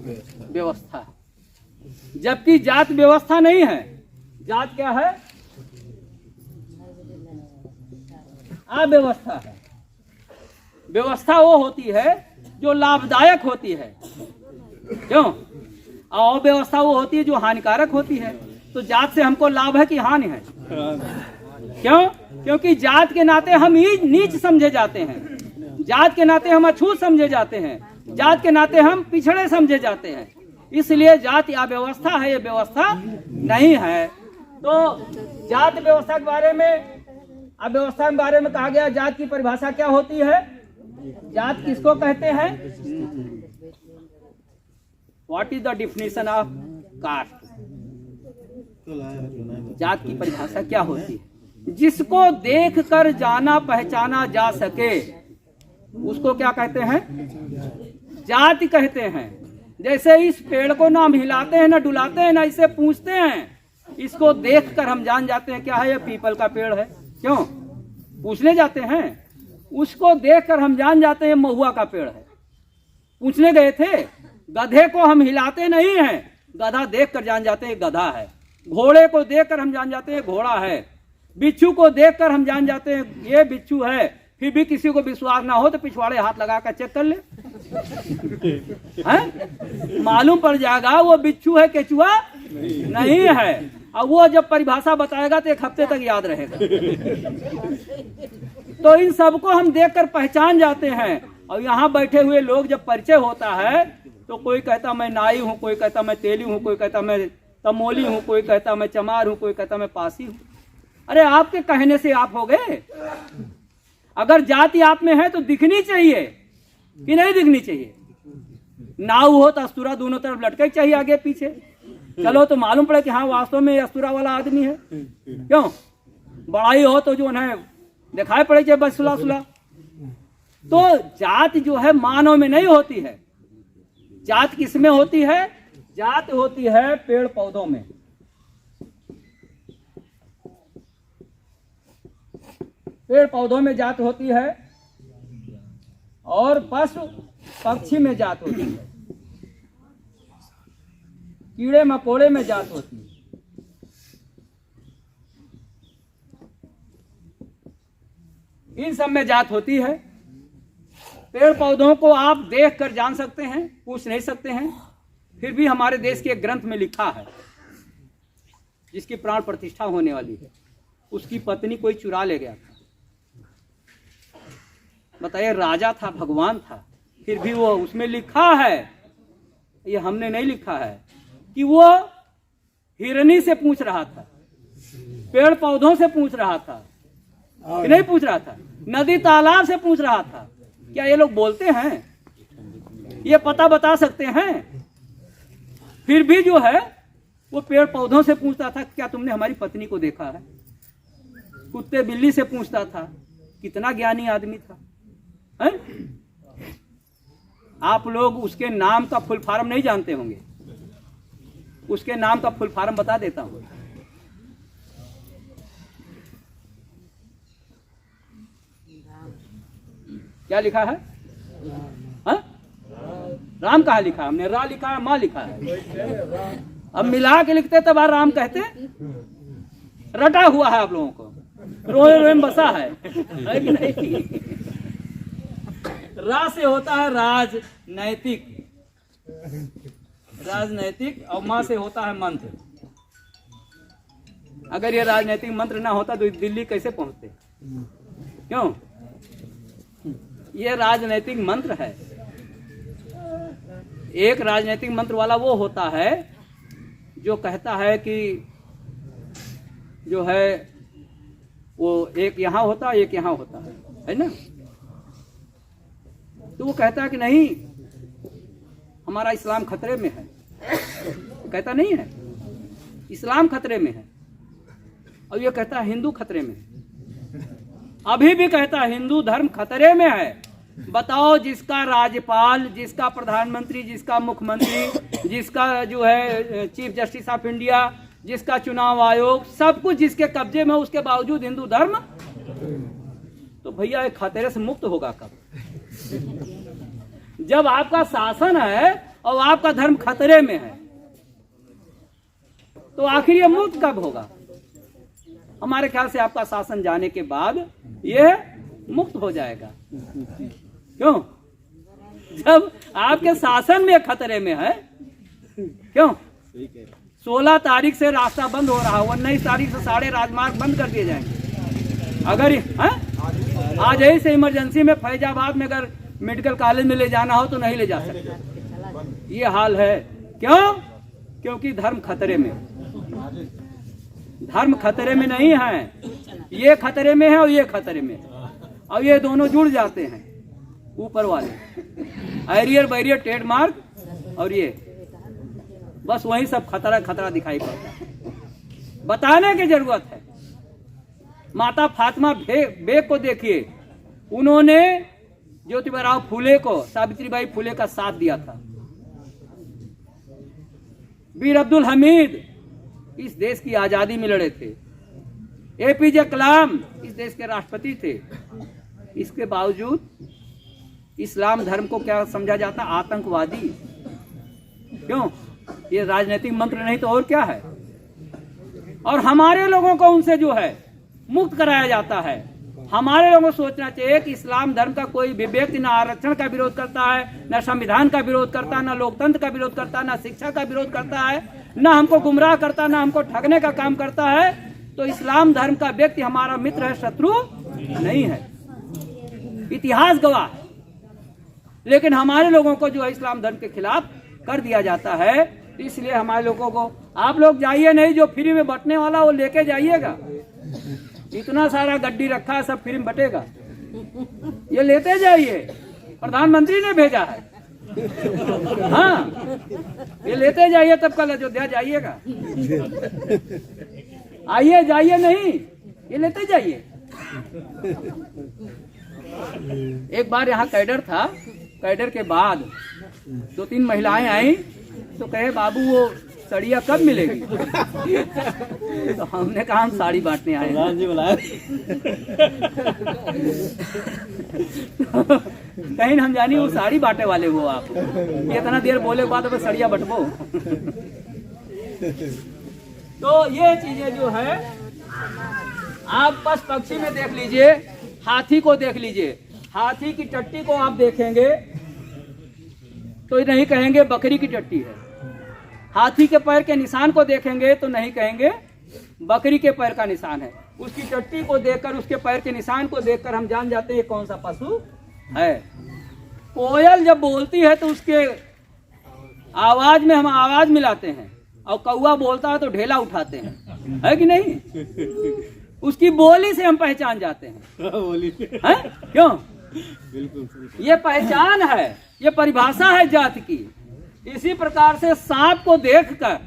व्यवस्था है, जबकि जात व्यवस्था नहीं है। जात क्या है? अव्यवस्था है। व्यवस्था वो होती है जो लाभदायक होती है, क्यों? और अव्यवस्था वो होती है जो हानिकारक होती है। तो जात से हमको लाभ है कि हानि है? क्यों? क्योंकि जात के नाते हम नीच समझे जाते हैं, जात के नाते हम अछूत समझे जाते हैं, जात के नाते हम पिछड़े समझे जाते हैं। इसलिए जात या व्यवस्था है, ये व्यवस्था नहीं है। तो जात व्यवस्था के बारे में, अव्यवस्था के बारे में कहा गया। जात की परिभाषा क्या होती है? जात किसको कहते हैं? What is the definition of caste? जात की परिभाषा क्या होती है? जिसको देख कर जाना पहचाना जा सके उसको क्या कहते हैं? जाति कहते हैं। जैसे इस पेड़ को ना हम हिलाते हैं ना डुलाते हैं ना इसे पूछते हैं, इसको देखकर हम जान जाते हैं क्या है, ये पीपल का पेड़ है। क्यों पूछने जाते हैं? उसको देखकर हम जान जाते हैं महुआ का पेड़ है। पूछने गए थे, गधे को हम हिलाते नहीं हैं, गधा देखकर जान जाते हैं गधा है। घोड़े को देखकर हम जान जाते हैं घोड़ा है। बिच्छू को देखकर हम जान जाते हैं ये बिच्छू है। फिर भी किसी को विश्वास ना हो तो पिछवाड़े हाथ लगा कर चेक कर ले, मालूम पड़ जाएगा वो बिच्छू है केचुआ नहीं है। और वो जब परिभाषा बताएगा तो एक हफ्ते तक याद रहेगा। तो इन सबको हम देखकर पहचान जाते हैं। और यहाँ बैठे हुए लोग जब परिचय होता है तो कोई कहता मैं नाई हूँ, कोई कहता मैं तेली हूँ, कोई कहता मैं तमोली हूँ, कोई कहता मैं चमार हूँ, कोई कहता मैं पासी हूँ। अरे आपके कहने से आप हो गए? अगर जाति आप में है तो दिखनी चाहिए कि नहीं दिखनी चाहिए? नाव हो तो अस्तूरा दोनों तरफ लटके चाहिए आगे पीछे। चलो तो मालूम पड़े कि हाँ वास्तव में अस्तूरा वाला आदमी है। क्यों? बड़ाई हो तो जो है दिखाई पड़े चाहिए बस सुला सुला। तो जात जो है मानव में नहीं होती है। जात किस में होती है? जात होती है पेड़ पौधों में। पेड़ पौधों में जात होती है और पशु पक्षी में जात होती है, कीड़े मकोड़े में जात होती है। इन सब में जात होती है। पेड़ पौधों को आप देख कर जान सकते हैं, पूछ नहीं सकते हैं। फिर भी हमारे देश के एक ग्रंथ में लिखा है, जिसकी प्राण प्रतिष्ठा होने वाली है, उसकी पत्नी कोई चुरा ले गया था। बताइए, राजा था, भगवान था, फिर भी वो उसमें लिखा है, ये हमने नहीं लिखा है, कि वो हिरनी से पूछ रहा था, पेड़ पौधों से पूछ रहा था कि नहीं पूछ रहा था, नदी तालाब से पूछ रहा था। क्या ये लोग बोलते हैं? ये पता बता सकते हैं? फिर भी जो है वो पेड़ पौधों से पूछता था, क्या तुमने हमारी पत्नी को देखा है? कुत्ते बिल्ली से पूछता था। कितना ज्ञानी आदमी था है? आप लोग उसके नाम का फुल फॉर्म नहीं जानते होंगे। उसके नाम का फुल फॉर्म बता देता हूं। क्या लिखा है? हा? राम कहाँ लिखा? हमने रा लिखा है, माँ लिखा है। अब मिला के लिखते तब राम कहते। रटा हुआ है आप लोगों को, रोए रोए में बसा है कि नहीं? रा से होता है राजनैतिक, राजनैतिक, और माँ से होता है मंत्र। अगर ये राजनैतिक मंत्र ना होता तो दिल्ली कैसे पहुंचते? क्यों? ये राजनैतिक मंत्र है। एक राजनैतिक मंत्र वाला वो होता है जो कहता है कि जो है वो एक यहां होता है, एक यहां होता है ना? तो वो कहता है कि नहीं, हमारा इस्लाम खतरे में है। कहता नहीं है इस्लाम खतरे में है, और ये कहता है हिंदू खतरे में है। अभी भी कहता है हिंदू धर्म खतरे में है। बताओ, जिसका राज्यपाल, जिसका प्रधानमंत्री, जिसका मुख्यमंत्री, जिसका जो है चीफ जस्टिस ऑफ इंडिया, जिसका चुनाव आयोग, सब कुछ जिसके कब्जे में, उसके बावजूद हिंदू धर्म, तो भैया एक खतरे से मुक्त होगा कब? जब आपका शासन है और आपका धर्म खतरे में है, तो आखिर ये मुक्त कब होगा? हमारे ख्याल से आपका शासन जाने के बाद ये मुक्त हो जाएगा। क्यों? जब आपके शासन में खतरे में है। क्यों? 16 तारीख से रास्ता बंद हो रहा है, 19 तारीख से सारे राजमार्ग बंद कर दिए जाएंगे। अगर आज यही से इमरजेंसी में फैजाबाद में अगर मेडिकल कॉलेज में ले जाना हो तो नहीं ले जा सकते। ये हाल है। क्यों? क्योंकि धर्म खतरे में। धर्म खतरे में नहीं है, ये खतरे में है और ये खतरे में, और ये दोनों जुड़ जाते हैं ऊपर वाले एरियर बैरियर ट्रेडमार्क, और ये बस वही सब खतरा खतरा दिखाई पड़ता है। बताने की जरूरत है। माता फातिमा बेग को देखिए, उन्होंने ज्योतिबा फुले को, सावित्रीबाई फुले का साथ दिया था। वीर अब्दुल हमीद इस देश की आजादी में लड़े थे। एपीजे कलाम इस देश के राष्ट्रपति थे। इसके बावजूद इस्लाम धर्म को क्या समझा जाता? आतंकवादी। क्यों? ये राजनीतिक मंत्र नहीं तो और क्या है? और हमारे लोगों को उनसे जो है मुक्त कराया जाता है। हमारे लोगों को सोचना चाहिए कि इस्लाम धर्म का कोई भी व्यक्ति न आरक्षण का विरोध करता है, न संविधान का विरोध करता है, न लोकतंत्र का विरोध करता है, न शिक्षा का विरोध करता है, न हमको गुमराह करता, न हमको ठगने का काम करता है। तो इस्लाम धर्म का व्यक्ति हमारा मित्र है, शत्रु नहीं है। इतिहास गवाह है। लेकिन हमारे लोगों को जो है इस्लाम धर्म के खिलाफ कर दिया जाता है। इसलिए हमारे लोगों को, आप लोग जाइए नहीं, जो फ्री में बंटने वाला वो लेके जाइएगा। इतना सारा गड्डी रखा है, सब फ्री में बटेगा, ये लेते जाइए। प्रधानमंत्री ने भेजा है। हाँ, ये लेते जाइए, तब कल अयोध्या जाइएगा। आइए जाइए नहीं, ये लेते जाइए। एक बार यहाँ कैडर था, कैडर के बाद 2-3 महिलाएं आई तो कहे बाबू वो साड़ियाँ कब मिलेगी? तो हमने कहा हम साड़ी बांटने आए हैं। जी बुलाया। कहीं हम जानी वो साड़ी बांटे वाले हो आप, ये इतना देर बोले के बाद अब साड़ियाँ बंटबो। तो ये चीजें जो है आप बस पक्षी में देख लीजिए, हाथी को देख लीजिए। हाथी की टट्टी को आप देखेंगे तो नहीं कहेंगे बकरी की टट्टी है। हाथी के पैर के निशान को देखेंगे तो नहीं कहेंगे बकरी के पैर का निशान है। उसकी टट्टी को देखकर, उसके पैर के निशान को देखकर हम जान जाते हैं कौन सा पशु है। कोयल जब बोलती है तो उसके आवाज में हम आवाज मिलाते हैं, और कौवा बोलता है तो ढेला उठाते हैं, है कि नहीं? उसकी बोली से हम पहचान जाते हैं। है? क्यों? बिल्कुल, ये पहचान है, ये परिभाषा है जाति की। इसी प्रकार से सांप को देखकर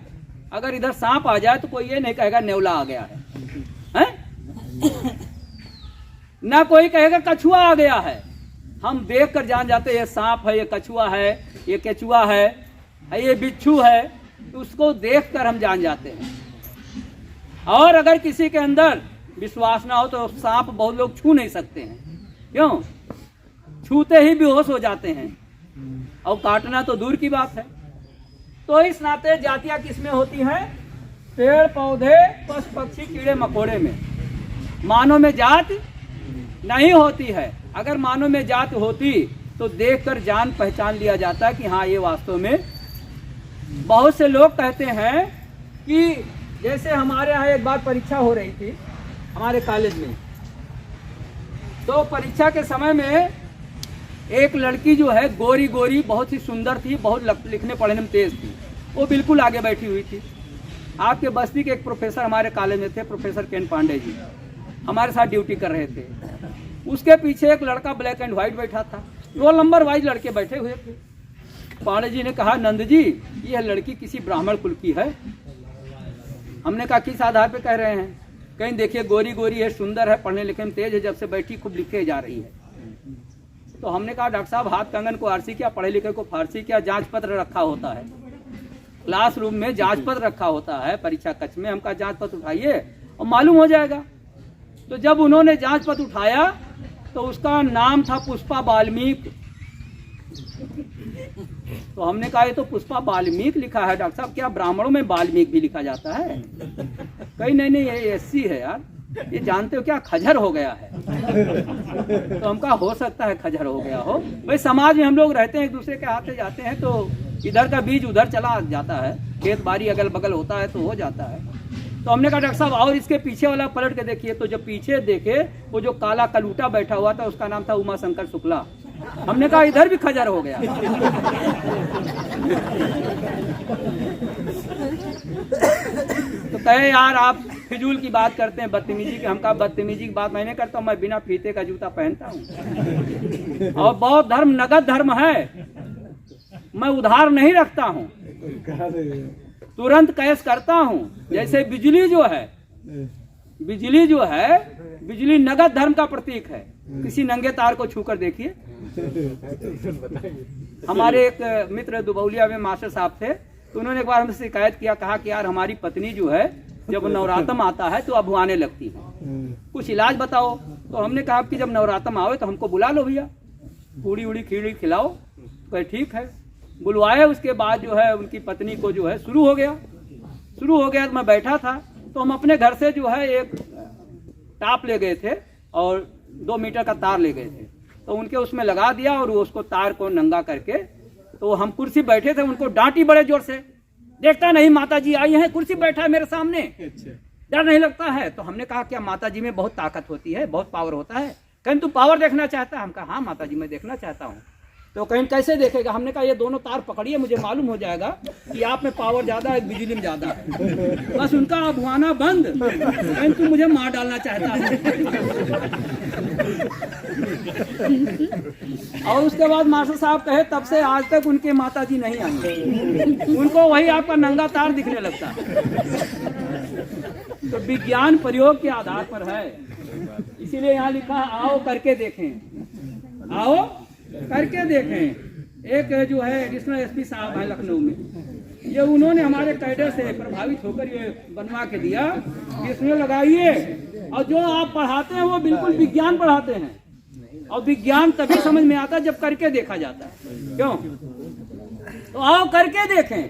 अगर इधर सांप आ जाए तो कोई ये नहीं कहेगा नेवला आ गया है? ना कोई कहेगा कछुआ आ गया है। हम देखकर जान जाते हैं ये सांप है, ये कछुआ है, ये केचुआ है, ये बिच्छू है। तो उसको देखकर हम जान जाते हैं। और अगर किसी के अंदर विश्वास ना हो तो सांप बहुत लोग छू नहीं सकते हैं। क्यों? छूते ही बेहोश हो जाते हैं, और काटना तो दूर की बात है। तो इस नाते जातियां किसमें होती हैं? पेड़ पौधे, पशु पक्षी, कीड़े मकोड़े में। मानव में जात नहीं होती है। अगर मानव में जात होती तो देखकर जान पहचान लिया जाता कि हाँ ये वास्तव में। बहुत से लोग कहते हैं कि जैसे हमारे यहाँ एक बार परीक्षा हो रही थी हमारे कॉलेज में, तो परीक्षा के समय में एक लड़की जो है गोरी गोरी बहुत ही सुंदर थी, बहुत लिखने पढ़ने में तेज थी, वो बिल्कुल आगे बैठी हुई थी। आपके बस्ती के एक प्रोफेसर हमारे कॉलेज में थे, प्रोफेसर केन पांडे जी, हमारे साथ ड्यूटी कर रहे थे। उसके पीछे एक लड़का ब्लैक एंड व्हाइट बैठा था, रोल नंबर वाइज लड़के बैठे हुए थे। पांडे जी ने कहा, नंद जी यह लड़की किसी ब्राह्मण कुल की है। हमने कहा किस आधार पे कह रहे हैं? कहीं देखिए गोरी गोरी है, सुंदर है, पढ़ने लिखने में तेज है, जब से बैठी खूब लिखे जा रही है। तो हमने कहा डॉक्टर साहब हाथ कंगन को आरसी क्या, पढ़े लिखे को फारसी क्या, जांच पत्र रखा होता है क्लासरूम में, जांच पत्र रखा होता है परीक्षा कक्ष में। हम कहा जांच पत्र उठाइए और मालूम हो जाएगा। तो जब उन्होंने जांच पत्र उठाया तो उसका नाम था पुष्पा वाल्मीकि। तो हमने कहा ये तो पुष्पा वाल्मीकि लिखा है डॉक्टर साहब, क्या ब्राह्मणों में वाल्मीकि भी लिखा जाता है? कहीं नहीं, ये एससी है यार, ये जानते हो क्या खजर हो गया है। तो हमका हो सकता है खजर हो गया हो, भाई समाज में हम लोग रहते हैं, एक दूसरे के हाथ से जाते हैं तो इधर का बीज उधर चला जाता है, खेत बाड़ी अगल बगल होता है तो हो जाता है। तो हमने कहा डॉक्टर साहब और इसके पीछे वाला पलट के देखिए, तो जब पीछे देखे वो जो काला कलूटा बैठा हुआ था उसका नाम था उमा शंकर शुक्ला। हमने कहा इधर भी खजर हो गया। तो कहे यार आप फिजूल की बात करते हैं, बदतमीजी की। हम कहा बदतमीजी की बात मैंने करता हूँ, मैं बिना फीते का जूता पहनता हूँ। और बौद्ध धर्म नगद धर्म है, मैं उधार नहीं रखता हूँ, तुरंत कैश करता हूँ। जैसे बिजली जो है, बिजली नगद धर्म का प्रतीक है। किसी नंगे तार को छूकर देखिए। हमारे एक मित्र दुबौलिया में मास्टर साहब थे, तो उन्होंने एक बार हमसे शिकायत किया, कहा कि यार हमारी पत्नी जो है जब नवरात्रम आता है तो अभुआने लगती है, कुछ इलाज बताओ। तो हमने कहा कि जब नवरात्रम आवे तो हमको बुला लो भैया, पूड़ी उड़ी खीरी खिलाओ। तो ठीक है, बुलवाए। उसके बाद जो है उनकी पत्नी को जो है शुरू हो गया। तो मैं बैठा था, तो हम अपने घर से जो है एक टाप ले गए थे और 2 मीटर का तार ले गए थे, तो उनके उसमें लगा दिया और वो उसको तार को नंगा करके, तो हम कुर्सी बैठे थे, उनको डांटी बड़े जोर से, देखता नहीं माता जी आई हैं, कुर्सी बैठा है मेरे सामने, डर नहीं लगता है? तो हमने कहा क्या माता जी में बहुत ताकत होती है, बहुत पावर होता है? कहीं तू पावर देखना चाहता है? हम कहा हाँ माता जी मैं देखना चाहता हूँ। तो कहीं कैसे देखेगा? हमने कहा ये दोनों तार पकड़िए, मुझे मालूम हो जाएगा कि आप में पावर ज्यादा है, बिजली में ज्यादा है। बस उनका अभुआना बंद, कहीं तू मुझे मार डालना चाहता है। और उसके बाद मास्टर साहब कहे तब से आज तक उनके माता जी नहीं आई, उनको वही आपका नंगा तार दिखने लगता। तो विज्ञान प्रयोग के आधार पर है, इसीलिए यहाँ लिखा आओ करके देखें, आओ करके देखें। एक जो है एडिशनल एसपी साहब है लखनऊ में, ये उन्होंने हमारे कैडर से प्रभावित होकर ये बनवा के दिया, इसमें लगाइए, और जो आप पढ़ाते हैं वो बिल्कुल विज्ञान पढ़ाते हैं, और विज्ञान तभी समझ में आता है जब करके देखा जाता है। क्यों? तो आओ करके देखें।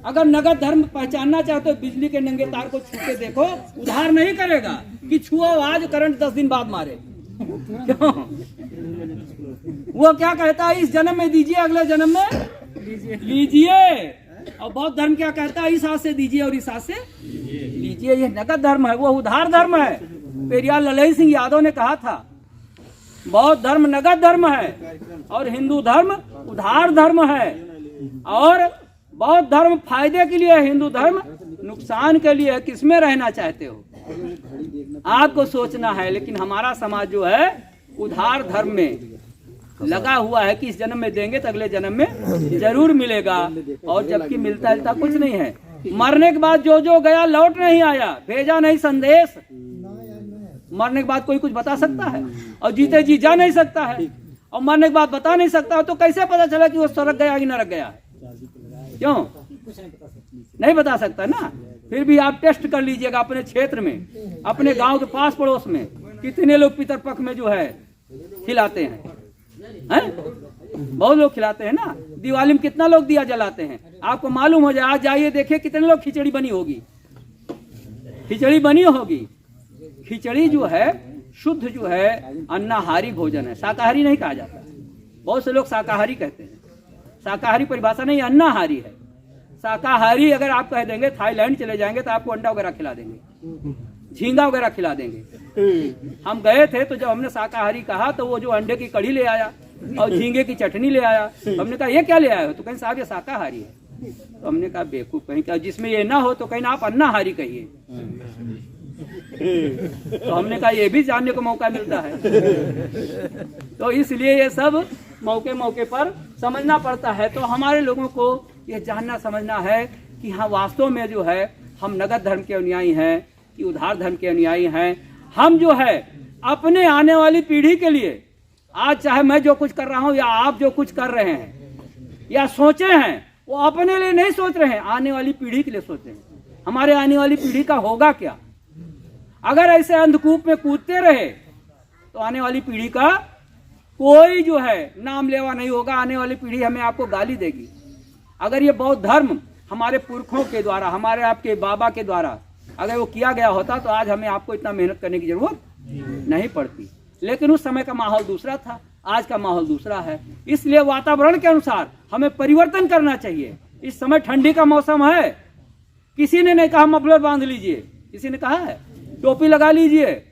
अगर नगद धर्म पहचानना चाहते हो, बिजली के नंगे तार को छू के देखो, उधार नहीं करेगा कि छुओ आज करंट 10 दिन बाद मारे। क्यों? वो क्या कहता है, इस जन्म में दीजिए, अगले जन्म में लीजिए। और बौद्ध धर्म क्या कहता है, इस हाथ से दीजिए और इस हाथ से लीजिए। ये नगद धर्म है, वो उधार धर्म है। पेरियार ललई सिंह यादव ने कहा था बौद्ध धर्म नगद धर्म है और हिंदू धर्म उधार धर्म है। और बौद्ध धर्म फायदे के लिए, हिंदू धर्म नुकसान के लिए। किसमें रहना चाहते हो आपको सोचना है। लेकिन हमारा समाज जो है उधार धर्म में लगा हुआ है कि इस जन्म में देंगे तो अगले जन्म में जरूर मिलेगा, और जबकि मिलता जुलता कुछ नहीं है। मरने के बाद जो गया लौट नहीं आया, भेजा नहीं संदेश। मरने के बाद कोई कुछ बता सकता है? और जीते जी जा नहीं सकता है, और मरने के बाद बता नहीं सकता, तो कैसे पता चला कि वो स्वर्ग गया कि नरक गया? क्यों नहीं बता सकता ना? फिर भी आप टेस्ट कर लीजिएगा अपने क्षेत्र में, अपने गांव के पास पड़ोस में कितने लोग पितरपक्ष में जो है खिलाते हैं। बहुत लोग खिलाते हैं ना। दिवाली में कितना लोग दिया जलाते हैं, आपको मालूम हो जाए। आज जाइए देखिए कितने लोग खिचड़ी बनी होगी, खिचड़ी बनी होगी। खिचड़ी जो है शुद्ध जो है अन्नाहारी भोजन है, शाकाहारी नहीं कहा जाता। बहुत से लोग शाकाहारी कहते हैं, शाकाहारी परिभाषा नहीं, अन्नाहारी है। शाकाहारी अगर आप कह देंगे थाईलैंड चले जाएंगे तो आपको अंडा वगैरह खिला देंगे, झींगा वगैरह खिला देंगे। हम गए थे तो जब हमने शाकाहारी कहा तो वो जो अंडे की कढ़ी ले आया और झींगे की चटनी ले आया। हमने कहा ये क्या ले आया हो? तो कहीं साहब ये शाकाहारी है। तो हमने कहा बेवकूफ, कहीं क्या जिसमें ये ना हो तो कहीं आप अन्नाहारी कहिए। तो हमने कहा ये भी जानने को मौका मिलता है। तो इसलिए ये सब मौके मौके पर समझना पड़ता है। तो हमारे लोगों को ये जानना समझना है कि हाँ वास्तव में जो है हम नगद धर्म के अनुयायी हैं कि उधार धर्म के अनुयायी हैं। हम जो है अपने आने वाली पीढ़ी के लिए, आज चाहे मैं जो कुछ कर रहा हूं या आप जो कुछ कर रहे हैं या सोचे हैं, वो अपने लिए नहीं सोच रहे हैं, आने वाली पीढ़ी के लिए सोच रहे हैं। हमारे आने वाली पीढ़ी का होगा क्या? अगर ऐसे अंधकूप में कूदते रहे तो आने वाली पीढ़ी का कोई जो है नाम लेवा नहीं होगा। आने वाली पीढ़ी हमें आपको गाली देगी, अगर ये बौद्ध धर्म हमारे पुरखों के द्वारा, हमारे आपके बाबा के द्वारा अगर वो किया गया होता तो आज हमें आपको इतना मेहनत करने की जरूरत नहीं पड़ती। लेकिन उस समय का माहौल दूसरा था, आज का माहौल दूसरा है। इसलिए वातावरण के अनुसार हमें परिवर्तन करना चाहिए। इस समय ठंडी का मौसम है, किसी ने नहीं कहा मफलर बांध लीजिए, किसी ने कहा है टोपी लगा लीजिए।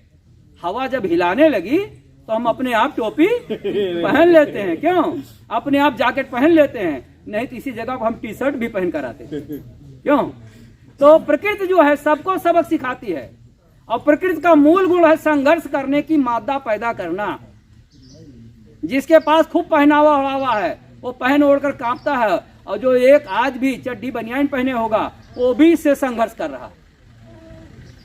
हवा जब हिलाने लगी तो हम अपने आप टोपी पहन लेते हैं, क्यों? अपने आप जैकेट पहन लेते हैं, नहीं तो इसी जगह को हम टी शर्ट भी पहन कर आते हैं, क्यों? तो प्रकृति जो है सबको सबक सिखाती है, और प्रकृति का मूल गुण है संघर्ष करने की मादा पैदा करना। जिसके पास खूब पहनावा हुआ है वो पहन ओढ़ कर कांपता है, और जो एक आज भी चड्डी बनियान पहने होगा वो भी इससे संघर्ष कर रहा है।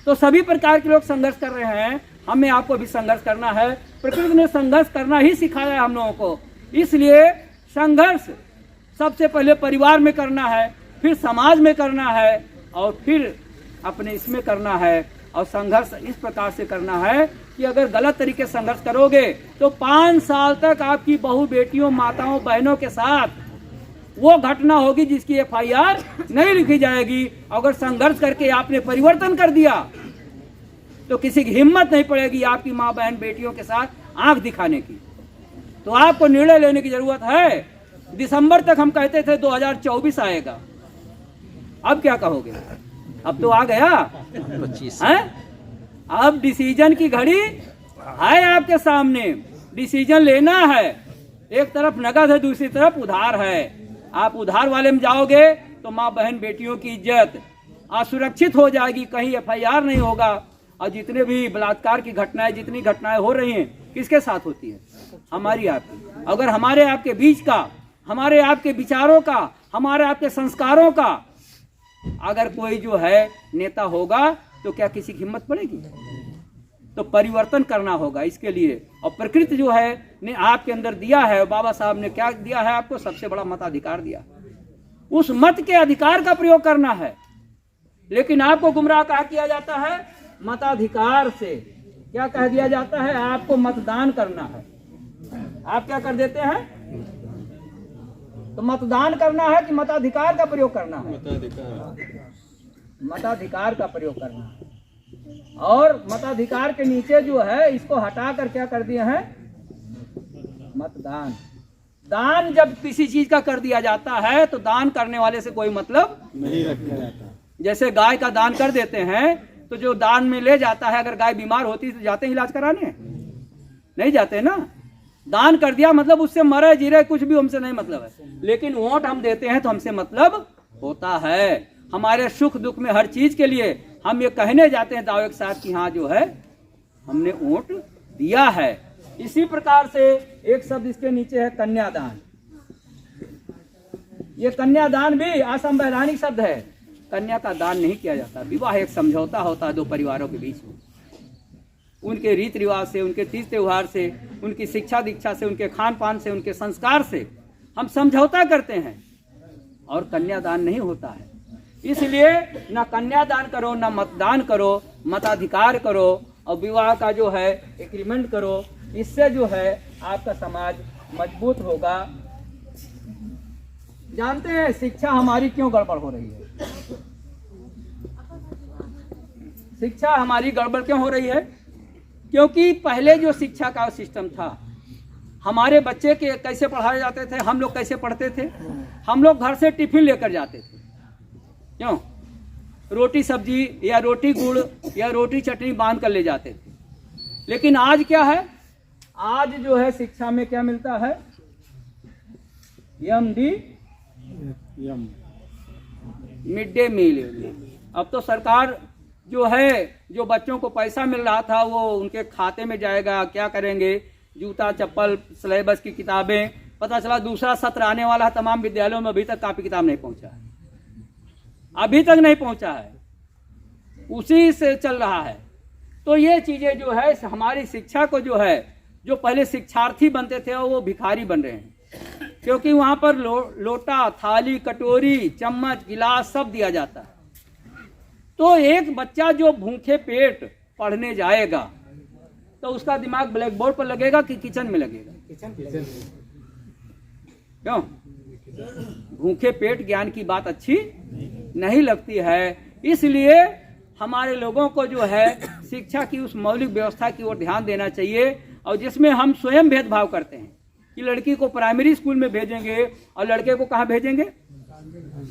तो सभी प्रकार के लोग संघर्ष कर रहे हैं, हमें आपको भी संघर्ष करना है। प्रकृति ने संघर्ष करना ही सिखाया है हम लोगों को। इसलिए संघर्ष सबसे पहले परिवार में करना है, फिर समाज में करना है, और फिर अपने इसमें करना है। और संघर्ष इस प्रकार से करना है कि अगर गलत तरीके से संघर्ष करोगे तो 5 साल तक आपकी बहू बेटियों माताओं बहनों के साथ वो घटना होगी जिसकी FIR नहीं लिखी जाएगी। अगर संघर्ष करके आपने परिवर्तन कर दिया तो किसी की हिम्मत नहीं पड़ेगी आपकी माँ बहन बेटियों के साथ आंख दिखाने की। तो आपको निर्णय लेने की जरूरत है। दिसंबर तक हम कहते थे 2024 आएगा, अब क्या कहोगे? अब तो आ गया 25 है। अब डिसीजन की घड़ी है आपके सामने, डिसीजन लेना है। एक तरफ नगद है, दूसरी तरफ उधार है। आप उधार वाले में जाओगे तो माँ बहन बेटियों की इज्जत असुरक्षित हो जाएगी, कहीं FIR नहीं होगा। और जितने भी बलात्कार की घटनाएं, जितनी घटनाएं हो रही हैं, किसके साथ होती है? हमारी आपकी। अगर हमारे आपके बीच का, हमारे आपके विचारों का, हमारे आपके संस्कारों का अगर कोई जो है नेता होगा तो क्या किसी की हिम्मत पड़ेगी? तो परिवर्तन करना होगा इसके लिए। और प्रकृति जो है ने आपके अंदर दिया है, बाबा साहब ने क्या दिया है आपको? सबसे बड़ा मताधिकार दिया। उस मत के अधिकार का प्रयोग करना है। लेकिन आपको गुमराह कहा किया जाता है मताधिकार से। क्या कह दिया जाता है? आपको मतदान करना है। आप क्या कर देते हैं? तो मतदान करना है कि मताधिकार का प्रयोग करना है? मताधिकार का प्रयोग करना है। और मताधिकार के नीचे जो है इसको हटाकर क्या कर दिए हैं? मतदान। दान जब किसी चीज का कर दिया जाता है तो दान करने वाले से कोई मतलब नहीं रखा जाता। जैसे गाय का दान कर देते हैं तो जो दान में ले जाता है, अगर गाय बीमार होती तो जाते हैं इलाज कराने? नहीं जाते ना। दान कर दिया मतलब उससे मरे जिरे कुछ भी हमसे नहीं मतलब है। लेकिन वोट हम देते हैं तो हमसे मतलब होता है। हमारे सुख दुख में हर चीज के लिए हम ये कहने जाते हैं दावे के साथ कि हाँ जो है हमने वोट दिया है। इसी प्रकार से एक शब्द इसके नीचे है कन्यादान। ये कन्यादान भी असंवैधानिक शब्द है। कन्या का दान नहीं किया जाता। विवाह एक समझौता होता है दो परिवारों के बीच में। उनके रीति रिवाज से, उनके तीज त्योहार से, उनकी शिक्षा दीक्षा से, उनके खान पान से, उनके संस्कार से हम समझौता करते हैं, और कन्यादान नहीं होता है। इसलिए ना कन्यादान करो, ना मतदान करो, मताधिकार करो, और विवाह का जो है एग्रीमेंट करो। इससे जो है आपका समाज मजबूत होगा। जानते हैं शिक्षा हमारी क्यों गड़बड़ हो रही है? शिक्षा हमारी गड़बड़ क्यों हो रही है? क्योंकि पहले जो शिक्षा का सिस्टम था, हमारे बच्चे के कैसे पढ़ाए जाते थे, हम लोग कैसे पढ़ते थे? हम लोग घर से टिफिन लेकर जाते थे। क्यों? रोटी सब्जी या रोटी गुड़ या रोटी चटनी बांध कर ले जाते थे। लेकिन आज क्या है? आज जो है शिक्षा में क्या मिलता है? Mid day meal. अब तो सरकार जो है, जो बच्चों को पैसा मिल रहा था वो उनके खाते में जाएगा। क्या करेंगे? जूता चप्पल, सिलेबस की किताबें। पता चला दूसरा सत्र आने वाला है, तमाम विद्यालयों में अभी तक कॉपी किताब नहीं पहुंचा है, अभी तक नहीं पहुंचा है, उसी से चल रहा है। तो ये चीजें जो है हमारी शिक्षा को जो है, जो पहले शिक्षार्थी बनते थे वो भिखारी बन रहे हैं। क्योंकि वहां पर लोटा, थाली, कटोरी, चम्मच, गिलास सब दिया जाता है। तो एक बच्चा जो भूखे पेट पढ़ने जाएगा तो उसका दिमाग ब्लैक बोर्ड पर लगेगा कि किचन में लगेगा? क्यों? भूखे पेट ज्ञान की बात अच्छी नहीं लगती है। इसलिए हमारे लोगों को जो है शिक्षा की उस मौलिक व्यवस्था की ओर ध्यान देना चाहिए, और जिसमें हम स्वयं भेदभाव करते हैं कि लड़की को प्राइमरी स्कूल में भेजेंगे और लड़के को कहाँ भेजेंगे,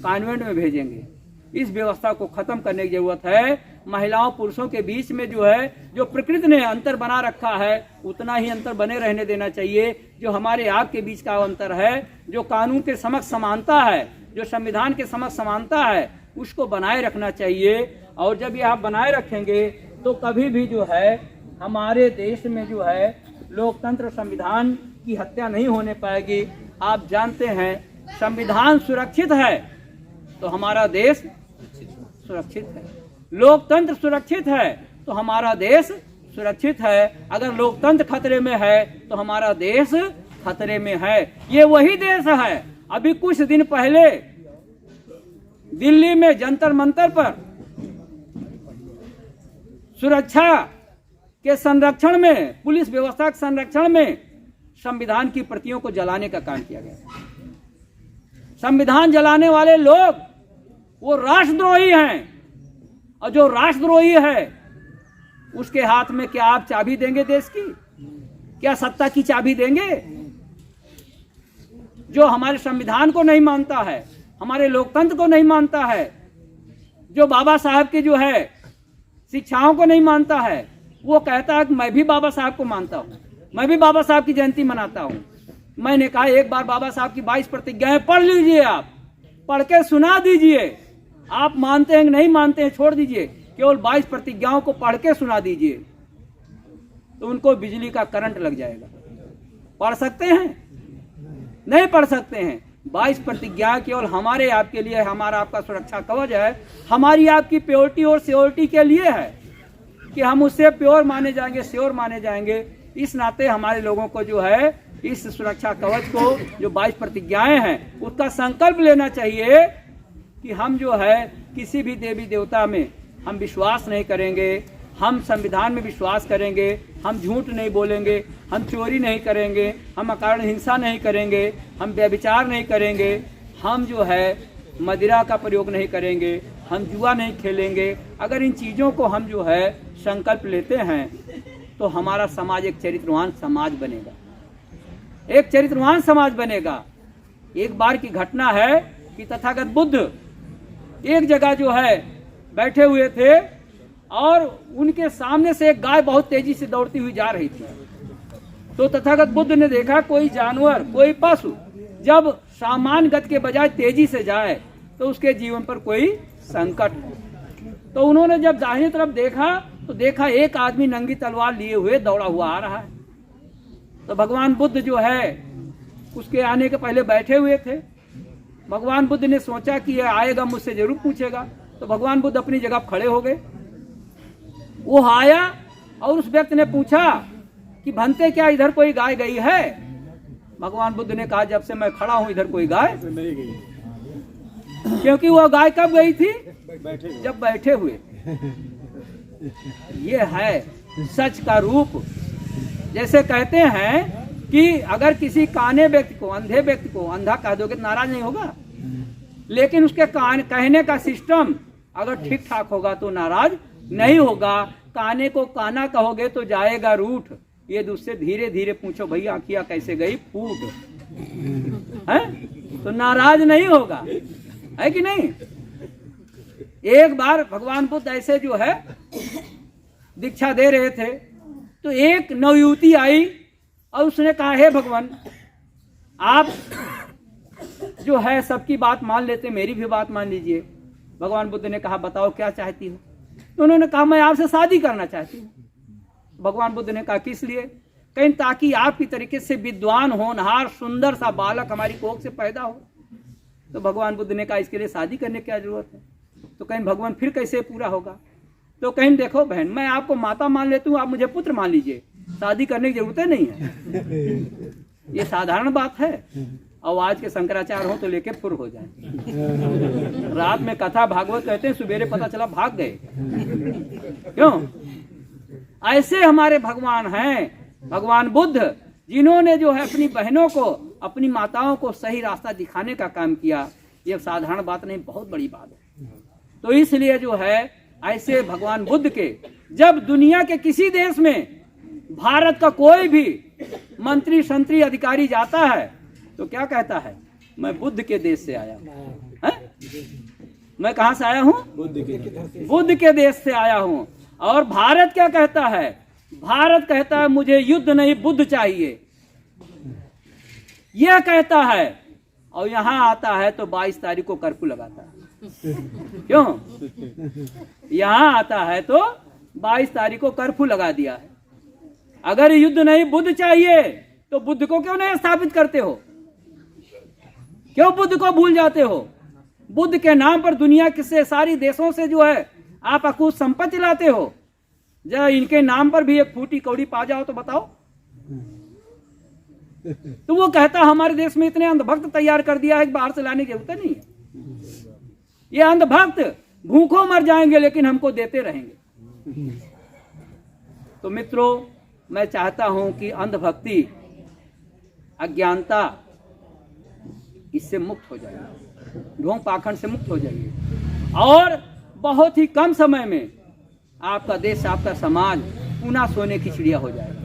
कॉन्वेंट में भेजेंगे। इस व्यवस्था को खत्म करने की जरूरत है। महिलाओं पुरुषों के बीच में जो है, जो प्रकृति ने अंतर बना रखा है, उतना ही अंतर बने रहने देना चाहिए। जो हमारे आप के बीच का अंतर है, जो कानून के समक्ष समानता है, जो संविधान के समक्ष समानता है, उसको बनाए रखना चाहिए। और जब ये आप बनाए रखेंगे तो कभी भी जो है हमारे देश में जो है लोकतंत्र संविधान की हत्या नहीं होने पाएगी। आप जानते हैं संविधान सुरक्षित है तो हमारा देश सुरक्षित है, लोकतंत्र सुरक्षित है तो हमारा देश सुरक्षित है। अगर लोकतंत्र खतरे में है तो हमारा देश खतरे में है। ये वही देश है। अभी कुछ दिन पहले दिल्ली में जंतर मंतर पर सुरक्षा के संरक्षण में, पुलिस व्यवस्था के संरक्षण में संविधान की प्रतियों को जलाने का काम किया गया। संविधान जलाने वाले लोग वो राष्ट्रद्रोही हैं, और जो राष्ट्रद्रोही है उसके हाथ में क्या आप चाबी देंगे देश की? क्या सत्ता की चाबी देंगे? जो हमारे संविधान को नहीं मानता है, हमारे लोकतंत्र को नहीं मानता है, जो बाबा साहब की जो है शिक्षाओं को नहीं मानता है, वो कहता है कि मैं भी बाबा साहब को मानता हूं, मैं भी बाबा साहब की जयंती मनाता हूं। मैंने कहा एक बार बाबा साहब की 22 प्रतिज्ञाएं पढ़ लीजिए, आप पढ़ के सुना दीजिए। आप मानते हैं कि नहीं मानते हैं छोड़ दीजिए, केवल 22 प्रतिज्ञाओं को पढ़ के सुना दीजिए तो उनको बिजली का करंट लग जाएगा। पढ़ सकते हैं? नहीं पढ़ सकते हैं। 22 प्रतिज्ञा केवल हमारे आपके लिए, हमारा आपका सुरक्षा कवच है, हमारी आपकी प्योरिटी और सियोरिटी के लिए है कि हम उससे प्योर माने जाएंगे, श्योर माने जाएंगे। इस नाते हमारे लोगों को जो है इस सुरक्षा कवच को, जो 22 प्रतिज्ञाएं हैं, उसका संकल्प लेना चाहिए कि हम जो है किसी भी देवी देवता में हम विश्वास नहीं करेंगे, हम संविधान में विश्वास करेंगे, हम झूठ नहीं बोलेंगे, हम चोरी नहीं करेंगे, हम अकारण हिंसा नहीं करेंगे, हम व्यभिचार नहीं करेंगे, हम जो है मदिरा का प्रयोग नहीं करेंगे, हम जुआ नहीं खेलेंगे। अगर इन चीज़ों को हम जो है संकल्प लेते हैं तो हमारा समाज एक चरित्रवान समाज बनेगा, एक चरित्रवान समाज बनेगा। एक बार की घटना है कि तथागत बुद्ध एक जगह जो है बैठे हुए थे और उनके सामने से एक गाय बहुत तेजी से दौड़ती हुई जा रही थी। तो तथागत बुद्ध ने देखा कोई जानवर, कोई पशु जब सामान्य गति के बजाय तेजी से जाए तो उसके जीवन पर कोई संकट है। तो उन्होंने जब दाहिनी तरफ देखा तो देखा एक आदमी नंगी तलवार लिए हुए दौड़ा हुआ आ रहा है। तो भगवान बुद्ध जो है उसके आने के पहले बैठे हुए थे। भगवान बुद्ध ने सोचा कि यह आएगा मुझसे जरूर पूछेगा, तो भगवान बुद्ध अपनी जगह खड़े हो गए। वो आया और उस व्यक्ति ने पूछा कि भंते क्या इधर कोई गाय गई है? भगवान बुद्ध ने कहा जब से मैं खड़ा हूं इधर कोई गाय नहीं गई। क्योंकि वो गाय कब गई थी? जब बैठे हुए। ये है सच का रूप। जैसे कहते हैं कि अगर किसी काने व्यक्ति को, अंधे व्यक्ति को अंधा कह दोगे तो नाराज नहीं होगा, लेकिन उसके कहने का सिस्टम अगर ठीक ठाक होगा तो नाराज नहीं होगा। काने को काना कहोगे तो जाएगा रूठ। ये दूसरे धीरे धीरे पूछो भाई आंखिया कैसे गई फूट, है तो नाराज नहीं होगा, है कि नहीं? एक बार भगवान बुद्ध ऐसे जो है दीक्षा दे रहे थे तो एक नवयुवती आई और उसने कहा हे भगवान आप जो है सबकी बात मान लेते, मेरी भी बात मान लीजिए। भगवान बुद्ध ने कहा बताओ क्या चाहती हो? तो उन्होंने कहा मैं आपसे शादी करना चाहती हूँ। भगवान बुद्ध ने कहा किस लिए? कहीं ताकि आपकी तरीके से विद्वान होनहार सुंदर सा बालक हमारी कोख से पैदा हो। तो भगवान बुद्ध ने कहा इसके लिए शादी करने की क्या जरूरत है? तो कहीं भगवान फिर कैसे पूरा होगा? तो कहीं देखो बहन मैं आपको माता मान लेती हूँ, आप मुझे पुत्र मान लीजिए, शादी करने की जरूरत नहीं है। ये साधारण बात है। और आज के शंकराचार्य हो तो लेके फुर हो जाए। रात में कथा भागवत कहते हैं, सवेरे पता चला भाग गए। क्यों? ऐसे हमारे भगवान हैं, भगवान बुद्ध, जिन्होंने जो है अपनी बहनों को अपनी माताओं को सही रास्ता दिखाने का काम किया। ये साधारण बात नहीं, बहुत बड़ी बात है। तो इसलिए जो है ऐसे भगवान बुद्ध के, जब दुनिया के किसी देश में भारत का कोई भी मंत्री संतरी अधिकारी जाता है तो क्या कहता है, मैं बुद्ध के देश से आया हूं। मैं कहां से आया हूं? बुद्ध के देश से आया हूं। और भारत क्या कहता है? भारत कहता है मुझे युद्ध नहीं बुद्ध चाहिए, यह कहता है। और यहां आता है तो 22 तारीख को कर्फ्यू लगाता है। क्यों? यहां आता है तो 22 तारीख को कर्फ्यू लगा दिया है। अगर युद्ध नहीं बुद्ध चाहिए तो बुद्ध को क्यों नहीं स्थापित करते हो? क्यों बुद्ध को भूल जाते हो? बुद्ध के नाम पर दुनिया के सारी देशों से जो है आप अकूत संपत्ति लाते हो। जरा इनके नाम पर भी एक फूटी कौड़ी पा जाओ तो बताओ। तो वो कहता हमारे देश में इतने अंधभक्त तैयार कर दिया है कि बाहर से लाने की जरूरत नहीं है। ये अंधभक्त भूखों मर जाएंगे लेकिन हमको देते रहेंगे। तो मित्रों, मैं चाहता हूं कि अंधभक्ति, अज्ञानता, इससे मुक्त हो जाइए, ढोंग पाखंड से मुक्त हो जाइए और बहुत ही कम समय में आपका देश, आपका समाज पुनः सोने की चिड़िया हो जाएगा।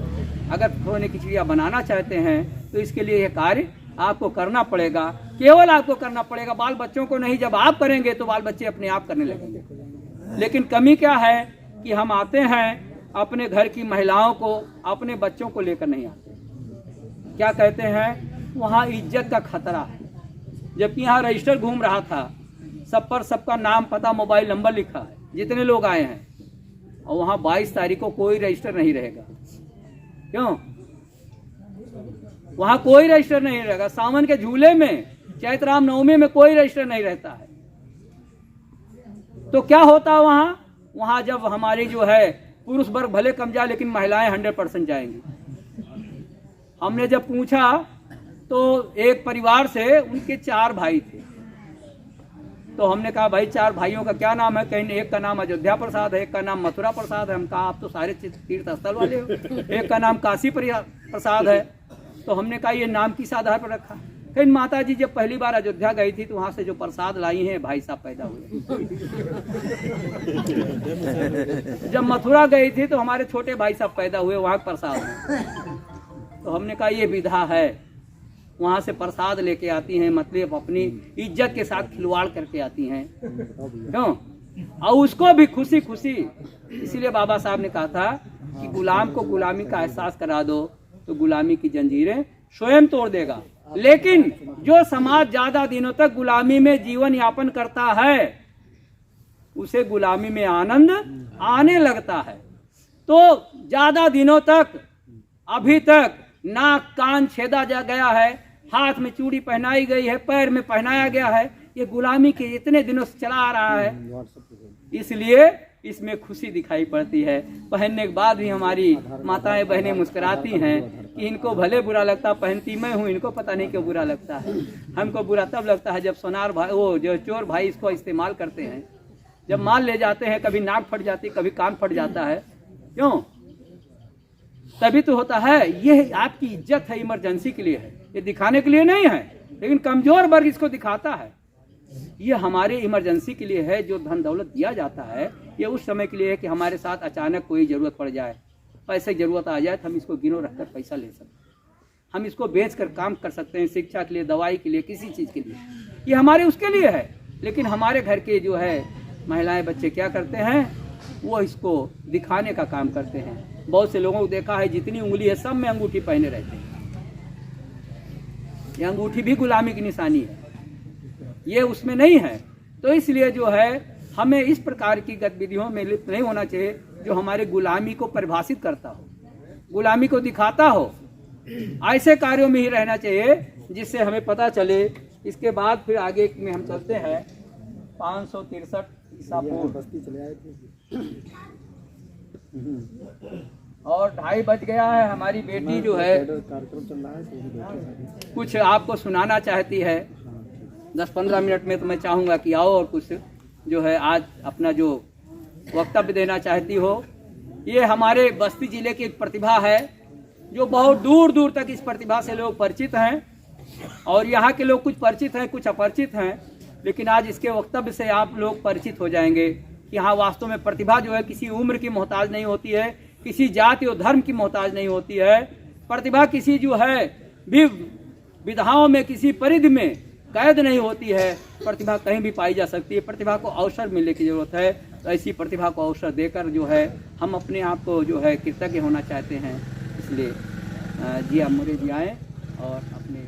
अगर सोने की चिड़िया बनाना चाहते हैं तो इसके लिए यह कार्य आपको करना पड़ेगा, केवल आपको करना पड़ेगा, बाल बच्चों को नहीं। जब आप करेंगे तो बाल बच्चे अपने आप करने लगेंगे। लेकिन कमी क्या है कि हम आते हैं अपने घर की महिलाओं को, अपने बच्चों को लेकर नहीं आते। क्या कहते हैं? वहाँ इज्जत का खतरा है। जबकि यहाँ रजिस्टर घूम रहा था, सब पर सबका नाम, पता, मोबाइल नंबर लिखा है, जितने लोग आए हैं। और वहाँ 22 तारीख को कोई रजिस्टर नहीं रहेगा। क्यों? वहाँ कोई रजिस्टर नहीं रहेगा। सावन के झूले में, चैत्र राम नवमी में कोई रजिस्टर नहीं रहता है। तो क्या होता है वहाँ जब हमारी जो है पुरुष वर्ग भले कम जाए लेकिन महिलाएं 100% जाएंगी। हमने जब पूछा तो एक परिवार से, उनके 4 भाई थे, तो हमने कहा भाई 4 भाइयों का क्या नाम है? कहीं एक का नाम अयोध्या प्रसाद है, एक का नाम मथुरा प्रसाद है। हम कहा आप तो सारे तीर्थ स्थल वाले हो। एक का नाम काशी प्रसाद है। तो हमने कहा ये नाम किस आधार पर रखा? कहीं माता जी जब पहली बार अयोध्या गई थी तो वहां से जो प्रसाद लाई हैं भाई साहब पैदा हुए। जब मथुरा गई थी तो हमारे छोटे भाई साहब पैदा हुए, वहां प्रसाद। तो हमने कहा ये विधा है, वहां से प्रसाद लेके आती हैं, मतलब अपनी इज्जत के साथ खिलवाड़ करके आती हैं। क्यों? और उसको भी खुशी खुशी। इसीलिए बाबा साहब ने कहा था कि गुलाम को गुलामी का एहसास करा दो तो गुलामी की जंजीरें स्वयं तोड़ देगा। लेकिन जो समाज ज्यादा दिनों तक गुलामी में जीवन यापन करता है उसे गुलामी में आनंद आने लगता है। तो ज्यादा दिनों तक, अभी तक नाक कान छेदा जा गया है, हाथ में चूड़ी पहनाई गई है, पैर में पहनाया गया है, ये गुलामी के इतने दिनों से चला आ रहा है। इसलिए इसमें खुशी दिखाई पड़ती है। पहनने के बाद भी हमारी माताएं बहनें मुस्कुराती हैं कि इनको भले बुरा लगता, पहनती मैं हूँ, इनको पता नहीं क्यों बुरा लगता है। हमको बुरा तब लगता है जब सोनार भाई, वो जो चोर भाई इसको इस्तेमाल करते हैं, जब माल ले जाते हैं, कभी नाक फट जाती, कभी कान फट जाता है। क्यों? तभी तो होता है। ये आपकी इज्जत है, इमरजेंसी के लिए है, ये दिखाने के लिए नहीं है। लेकिन कमजोर वर्ग इसको दिखाता है। ये हमारे इमरजेंसी के लिए है। जो धन दौलत दिया जाता है ये उस समय के लिए है कि हमारे साथ अचानक कोई जरूरत पड़ जाए, पैसे की जरूरत आ जाए तो हम इसको गिनो रखकर पैसा ले सकते हैं, हम इसको बेचकर काम कर सकते हैं, शिक्षा के लिए, दवाई के लिए, किसी चीज के लिए। ये हमारे उसके लिए है। लेकिन हमारे घर के जो है महिलाएं बच्चे क्या करते हैं, वो इसको दिखाने का काम करते हैं। बहुत से लोगों को देखा है जितनी उंगली है सब में अंगूठी पहने रहते हैं। ये अंगूठी भी गुलामी की निशानी है, ये उसमें नहीं है। तो इसलिए जो है हमें इस प्रकार की गतिविधियों में लिप्त नहीं होना चाहिए जो हमारे गुलामी को परिभाषित करता हो, गुलामी को दिखाता हो। ऐसे कार्यों में ही रहना चाहिए जिससे हमें पता चले। इसके बाद फिर आगे में हम चलते हैं 563 ईसा पूर्व और 2:30 बज गया है। हमारी बेटी जो है कुछ आपको सुनाना चाहती है 10-15 मिनट में। तो मैं चाहूँगा कि आओ और कुछ जो है आज अपना जो वक्तव्य देना चाहती हो। ये हमारे बस्ती जिले की एक प्रतिभा है जो बहुत दूर दूर तक इस प्रतिभा से लोग परिचित हैं। और यहाँ के लोग कुछ परिचित हैं, कुछ अपरिचित हैं, लेकिन आज इसके वक्तव्य से आप लोग परिचित हो जाएंगे कि हाँ, वास्तव में प्रतिभा जो है किसी उम्र की मोहताज नहीं होती है, किसी जाति और धर्म की मोहताज नहीं होती है। प्रतिभा किसी जो है विधाओं में, किसी परिधि में कैद नहीं होती है। प्रतिभा कहीं भी पाई जा सकती है। प्रतिभा को अवसर मिलने की जरूरत है। तो ऐसी प्रतिभा को अवसर देकर जो है हम अपने आप को जो है कृतज्ञ होना चाहते हैं। इसलिए जी आप मोरे जी आए और अपने